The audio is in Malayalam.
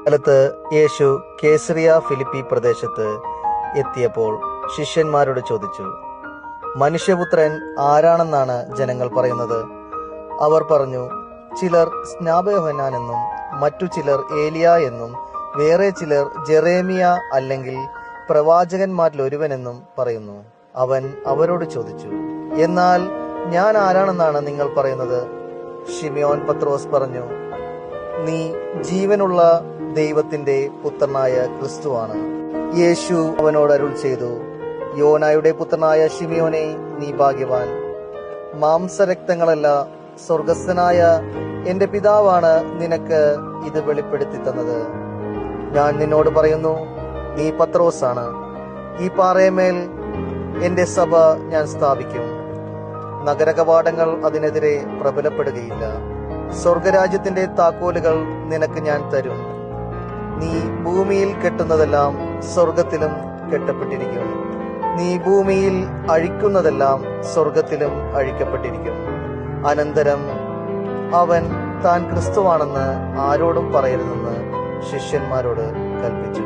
കാലത്ത് യേശു കേസറിയ ഫിലിപ്പി പ്രദേശത്ത് എത്തിയപ്പോൾ ശിഷ്യന്മാരോട് ചോദിച്ചു, മനുഷ്യപുത്രൻ ആരാണെന്നാണ് ജനങ്ങൾ പറയുന്നത്? അവർ പറഞ്ഞു, ചിലർ സ്നാപയോഹന്നാൻ എന്നും മറ്റു ചിലർ ഏലിയ എന്നും വേറെ ചിലർ ജെറേമിയ അല്ലെങ്കിൽ പ്രവാചകന്മാരിൽ ഒരുവനെന്നും പറയുന്നു. അവൻ അവരോട് ചോദിച്ചു, എന്നാൽ ഞാൻ ആരാണെന്നാണ് നിങ്ങൾ പറയുന്നത്? ശിമയോൻ പത്രോസ് പറഞ്ഞു, നീ ജീവനുള്ള ദൈവത്തിന്റെ പുത്രനായ ക്രിസ്തുവാണ്. യേശു അവനോട് അരുൾ ചെയ്തു, യോനായുടെ പുത്രനായ ശിമയോനെ, നീ ഭാഗ്യവാൻ. മാംസരക്തങ്ങളല്ല, സ്വർഗസ്ഥനായ എന്റെ പിതാവാണ് നിനക്ക് ഇത് വെളിപ്പെടുത്തി തന്നത്. ഞാൻ നിന്നോട് പറയുന്നു, നീ പത്രോസാണ്. ഈ പാറയമേൽ എന്റെ സഭ ഞാൻ സ്ഥാപിക്കും. നഗരകവാടങ്ങൾ അതിനെതിരെ പ്രബലപ്പെടുകയില്ല. സ്വർഗരാജ്യത്തിന്റെ താക്കോലുകൾ നിനക്ക് ഞാൻ തരും. നീ ഭൂമിയിൽ കെട്ടുന്നതെല്ലാം സ്വർഗത്തിലും കെട്ടപ്പെട്ടിരിക്കും. നീ ഭൂമിയിൽ അഴിക്കുന്നതെല്ലാം സ്വർഗത്തിലും അഴിക്കപ്പെട്ടിരിക്കും. അനന്തരം അവൻ താൻ ക്രിസ്തുവാണെന്ന് ആരോടും പറയരുതെന്ന് ശിഷ്യന്മാരോട് കൽപ്പിച്ചു.